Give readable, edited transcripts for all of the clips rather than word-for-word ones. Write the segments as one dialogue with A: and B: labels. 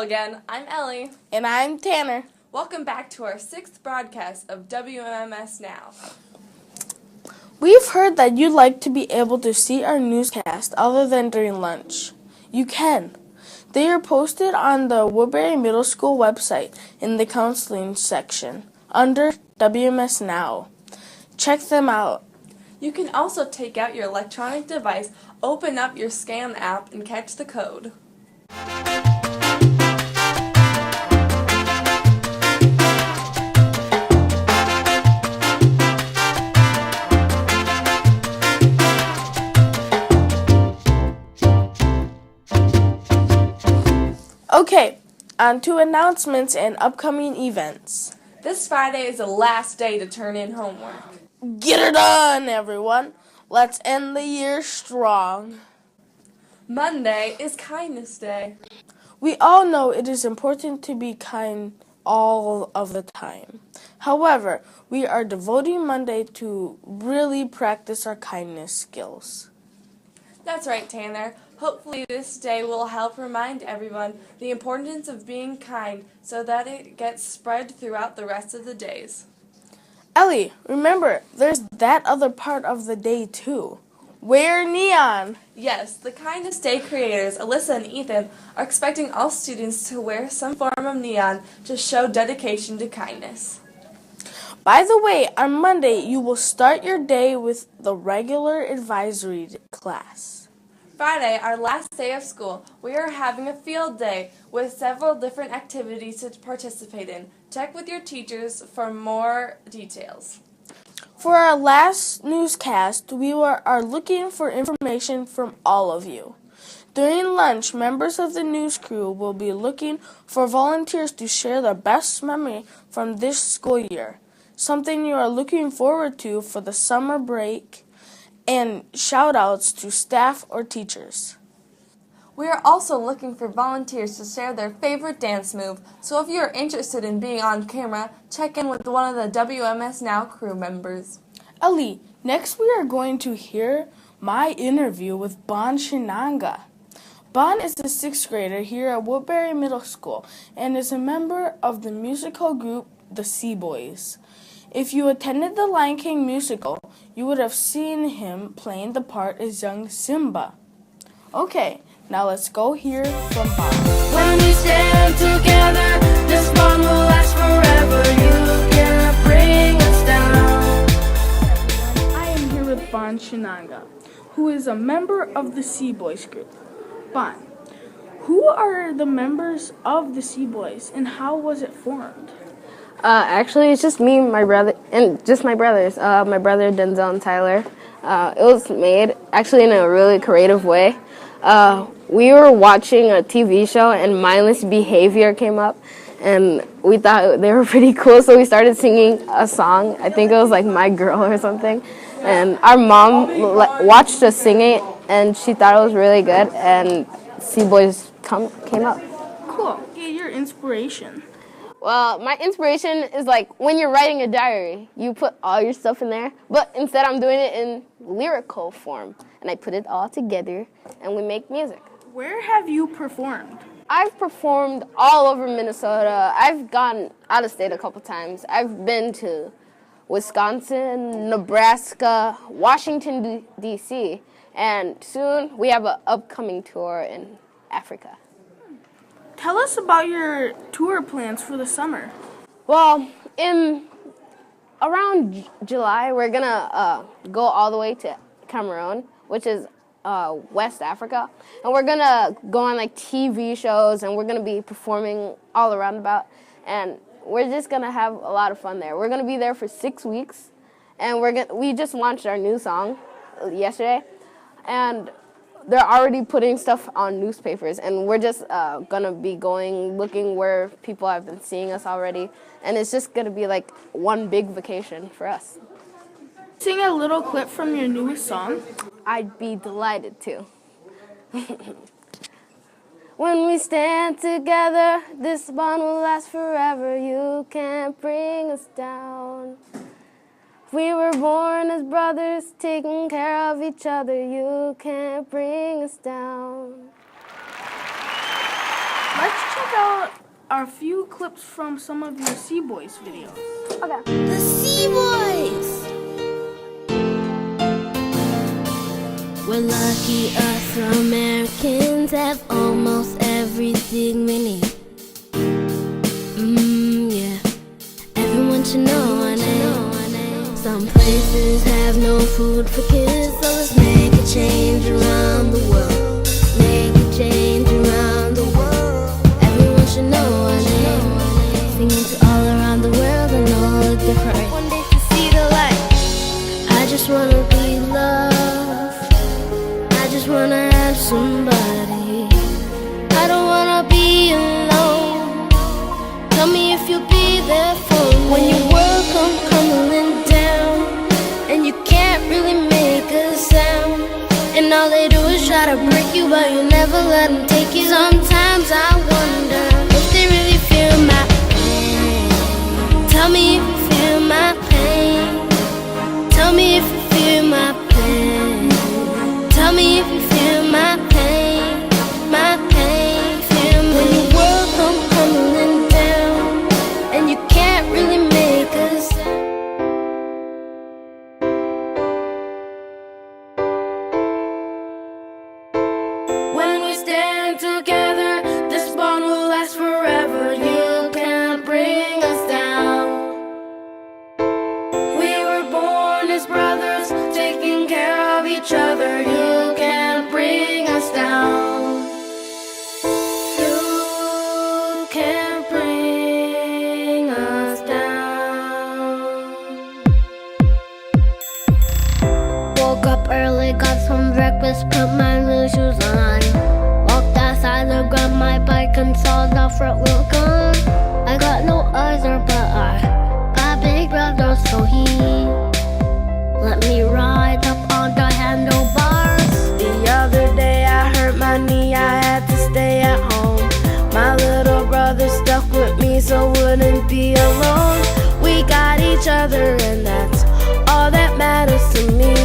A: Hello again, I'm Ellie.
B: And I'm Tanner.
A: Welcome back to our 6th broadcast of Wms Now.
B: We've heard that you'd like to be able to see our newscast other than during lunch. You can. They are posted on the Woodbury Middle School website in the counseling section under Wms Now. Check them out.
A: You can also take out your electronic device, open up your scan app, and catch the code.
B: Okay, on to announcements and upcoming events.
A: This Friday is the last day to turn in homework.
B: Get her done, everyone. Let's end the year strong.
A: Monday is Kindness Day.
B: We all know it is important to be kind all of the time. However, we are devoting Monday to really practice our kindness skills.
A: That's right, Tanner. Hopefully this day will help remind everyone the importance of being kind so that it gets spread throughout the rest of the days.
B: Ellie, remember, there's that other part of the day too. Wear neon.
A: Yes, the Kindness Day creators, Alyssa and Ethan, are expecting all students to wear some form of neon to show dedication to kindness.
B: By the way, on Monday, you will start your day with the regular advisory class.
A: Friday, our last day of school, we are having a field day with several different activities to participate in. Check with your teachers for more details.
B: For our last newscast, we are looking for information from all of you. During lunch, members of the news crew will be looking for volunteers to share their best memory from this school year, something you are looking forward to for the summer break, and shout-outs to staff or teachers.
A: We are also looking for volunteers to share their favorite dance move, so if you are interested in being on camera, check in with one of the WMS Now crew members.
B: Ali, next we are going to hear my interview with Bon Shinanga. Bon is a 6th grader here at Woodbury Middle School and is a member of the musical group The Sea Boys. If you attended the Lion King musical, you would have seen him playing the part as young Simba. Okay, now let's go hear from Bon.
C: When we stand together, this bond will last forever. You can't bring us down.
B: I am here with Bon Shinanga, who is a member of the Sea Boys group. Bon, who are the members of the Sea Boys and how was it formed?
D: Actually, it's just me, my brother, and just my brothers. My brother, Denzel and Tyler. It was made actually in a really creative way. We were watching a TV show and mindless behavior came up, and we thought they were pretty cool, so we started singing a song. I think it was like My Girl or something. And our mom watched us sing it, and she thought it was really good, and Sea Boys came up.
B: Cool. Get your inspiration.
D: Well, my inspiration is like when you're writing a diary, you put all your stuff in there, but instead I'm doing it in lyrical form, and I put it all together, and we make music.
B: Where have you performed?
D: I've performed all over Minnesota. I've gone out of state a couple times. I've been to Wisconsin, Nebraska, Washington, D.C., and soon we have an upcoming tour in Africa.
B: Tell us about your tour plans for the summer.
D: Well, in around July, we're going to go all the way to Cameroon, which is West Africa. And we're going to go on like TV shows, and we're going to be performing all around about. And we're just going to have a lot of fun there. We're going to be there for 6 weeks. And we just launched our new song yesterday. And they're already putting stuff on newspapers, and we're just going to be looking where people have been seeing us already, and it's just going to be like one big vacation for us.
B: Sing a little clip from your newest song.
D: I'd be delighted to. When we stand together, this bond will last forever. You can't bring us down. We were born as brothers, taking care of each other. You can't bring us down.
B: Let's check out a few clips from some of your Sea Boys videos.
D: Okay.
C: The Sea Boys! We're lucky us Americans have almost everything we need. Yeah. Everyone should know our name. Some places have no food for kids, so let's make a change around the world. Make a change around the world. Everyone should know our name. Singing to all around the world and all the different ways. One day to see the light. I just wanna be loved. I just wanna have somebody. I don't wanna be alone. Tell me if you'll be there for me when your world come crumbling down and you can't really make a sound. And all they do is try to break you, but you never let them take you. Sometimes I wonder if they really feel my pain. Tell me if you feel my pain. Tell me if you feel my pain. Tell me if you feel my pain. My pain. Feel me when your world come crumbling down and you can't really make a sound. When we stand together, this bond will last forever. You can't bring us down. We were born as brothers, taking care of each other. You can't bring us down. You can't bring us down. Woke up early, got some breakfast, put my new shoes on. Walked outside, looked at my bike and saw the front wheel gone. I got no other but I got big brother, so he let me ride up on the handlebars. The other day I hurt my knee, I had to stay at home. My little brother stuck with me so wouldn't be alone. We got each other and that's all that matters to me.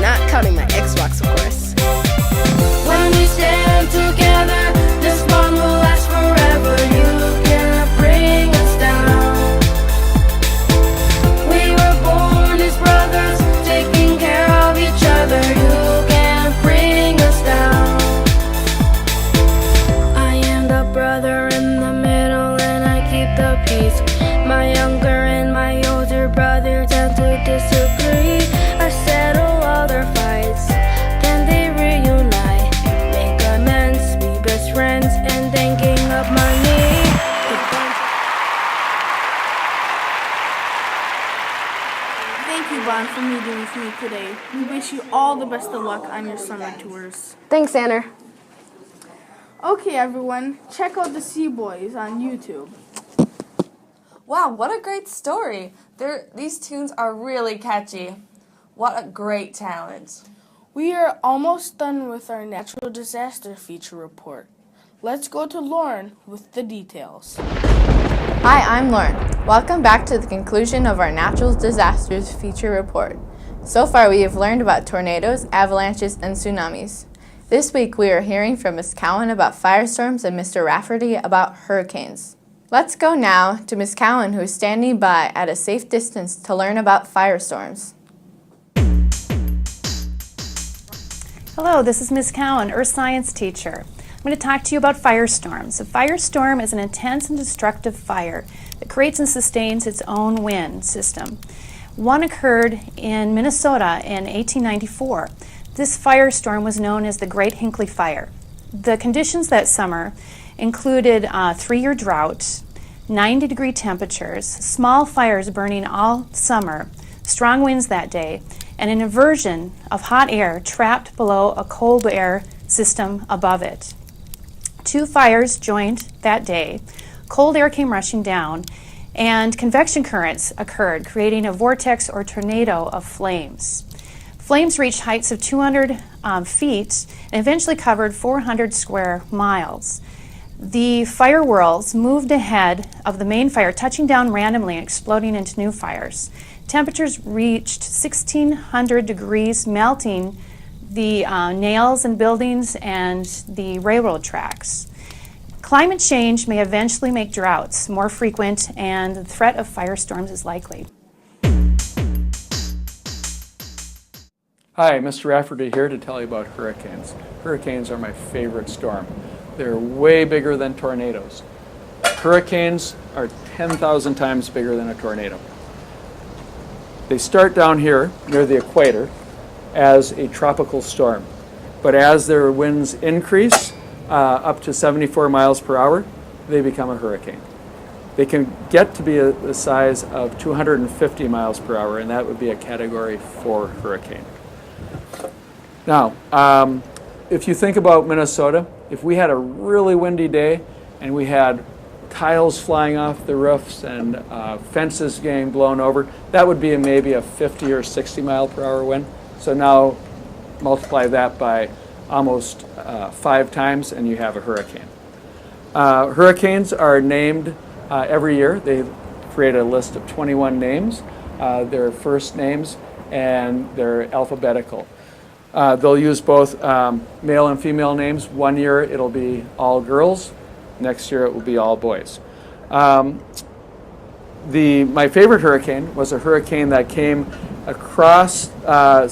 C: Not counting my Xbox, of course. When we stand together, this bond will last forever. You can't bring us down. We were born as brothers, taking care of each other. You can't bring us down. I am the brother in the middle and I keep the peace. My younger and my older brother tend to disagree. I settle all their fights, then they reunite, make amends, be best friends, and then gang up my knee.
B: Thank you, Bon, for meeting with me today. We wish you all the best of luck on your summer tours.
D: Thanks, Anna.
B: Okay, everyone, check out the Sea Boys on YouTube.
A: Wow, what a great story. These tunes are really catchy. What a great talent.
B: We are almost done with our natural disaster feature report. Let's go to Lauren with the details.
E: Hi, I'm Lauren. Welcome back to the conclusion of our natural disasters feature report. So far we have learned about tornadoes, avalanches, and tsunamis. This week we are hearing from Ms. Cowan about firestorms and Mr. Rafferty about hurricanes. Let's go now to Ms. Cowan, who is standing by at a safe distance to learn about firestorms.
F: Hello, this is Ms. Cowan, Earth Science teacher. I'm going to talk to you about firestorms. A firestorm is an intense and destructive fire that creates and sustains its own wind system. One occurred in Minnesota in 1894. This firestorm was known as the Great Hinckley Fire. The conditions that summer included a 3-year drought, 90-degree temperatures, small fires burning all summer, strong winds that day, and an inversion of hot air trapped below a cold air system above it. 2 fires joined that day. Cold air came rushing down, and convection currents occurred, creating a vortex or tornado of flames. Flames reached heights of 200 feet and eventually covered 400 square miles. The fire whirls moved ahead of the main fire, touching down randomly and exploding into new fires. Temperatures reached 1,600 degrees, melting the nails and buildings and the railroad tracks. Climate change may eventually make droughts more frequent, and the threat of firestorms is likely.
G: Hi, Mr. Rafferty here to tell you about hurricanes. Hurricanes are my favorite storm. They're way bigger than tornadoes. Hurricanes are 10,000 times bigger than a tornado. They start down here near the equator as a tropical storm, but as their winds increase up to 74 miles per hour, they become a hurricane. They can get to be the size of 250 miles per hour, and that would be a Category 4 hurricane. Now, if you think about Minnesota, if we had a really windy day and we had tiles flying off the roofs and fences getting blown over, that would be maybe a 50 or 60 mile per hour wind. So now multiply that by almost 5 times and you have a hurricane. Hurricanes are named every year. They create a list of 21 names. Their first names and they're alphabetical. They'll use both male and female names. One year it'll be all girls. Next year it will be all boys. My favorite hurricane was a hurricane that came across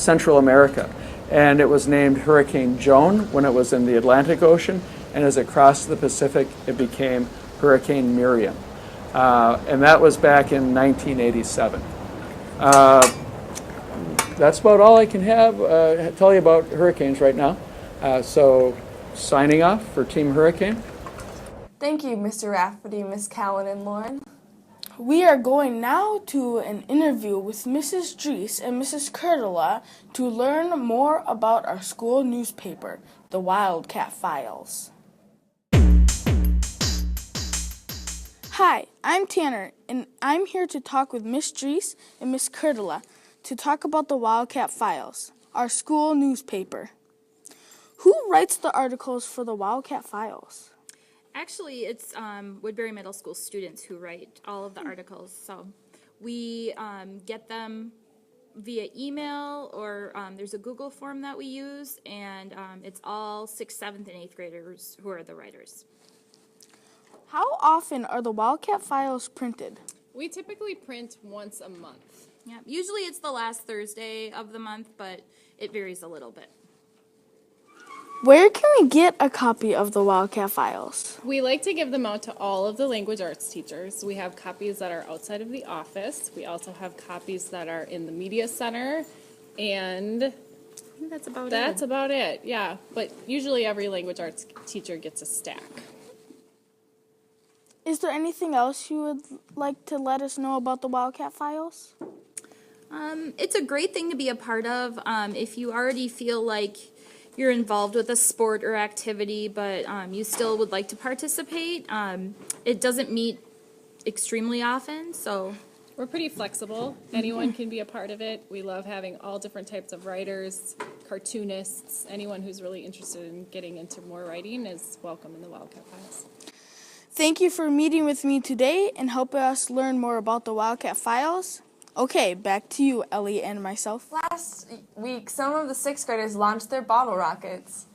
G: Central America, and it was named Hurricane Joan when it was in the Atlantic Ocean, and as it crossed the Pacific it became Hurricane Miriam, and that was back in 1987. That's about all I can tell you about hurricanes right now. So signing off for Team Hurricane.
A: Thank you, Mr. Rafferty, Ms. Cowan, and Lauren.
B: We are going now to an interview with Mrs. Dries and Mrs. Kurtula to learn more about our school newspaper, the Wildcat Files. Hi, I'm Tanner, and I'm here to talk with Miss Dries and Miss Kurtula to talk about the Wildcat Files, our school newspaper. Who writes the articles for the Wildcat Files?
H: Actually, it's Woodbury Middle School students who write all of the articles. So we get them via email, or there's a Google form that we use, and it's all 6th, 7th, and 8th graders who are the writers.
B: How often are the Wildcat Files printed?
I: We typically print once a month.
H: Yeah, usually it's the last Thursday of the month, but it varies a little bit.
B: Where can we get a copy of the Wildcat Files?
I: We like to give them out to all of the language arts teachers. We have copies that are outside of the office. We also have copies that are in the media center, and
H: I think that's about
I: it, yeah. But usually every language arts teacher gets a stack.
B: Is there anything else you would like to let us know about the Wildcat Files?
H: It's a great thing to be a part of. If you already feel like you're involved with a sport or activity, but you still would like to participate, it doesn't meet extremely often, so
I: We're pretty flexible. Anyone can be a part of it. We love having all different types of writers, cartoonists. Anyone who's really interested in getting into more writing is welcome in the Wildcat Files.
B: Thank you for meeting with me today and helping us learn more about the Wildcat Files. Okay, back to you, Ellie and myself.
A: Last week, some of the 6th graders launched their bottle rockets.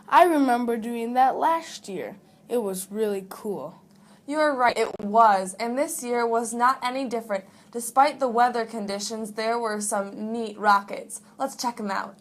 B: I remember doing that last year. It was really cool.
A: You are right, it was, and this year was not any different. Despite the weather conditions, there were some neat rockets. Let's check them out.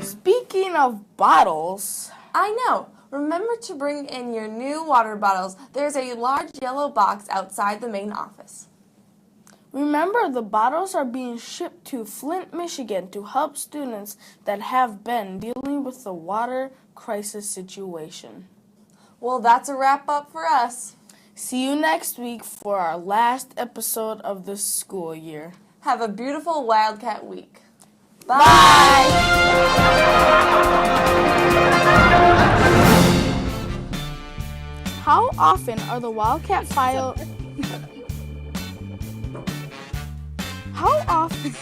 B: Speaking of bottles,
A: I know. Remember to bring in your new water bottles. There's a large yellow box outside the main office.
B: remember the bottles are being shipped to Flint, Michigan to help students that have been dealing with the water crisis situation.
A: Well, that's a wrap up for us.
B: See you next week for our last episode of the school year.
A: Have a beautiful Wildcat week. Bye.
B: How often are the Wildcat Files? How often?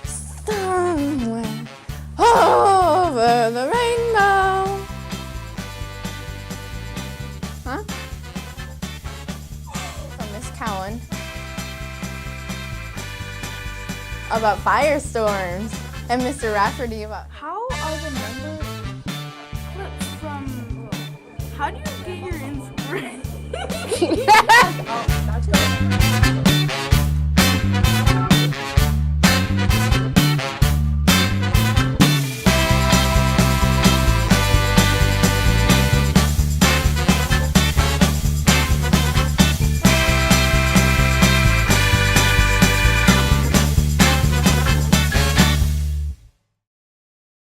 E: Somewhere over the rainbow. Huh? From Miss Cowan. About firestorms. And Mr. Rafferty about
B: How are the members from? How do you get your inspiration?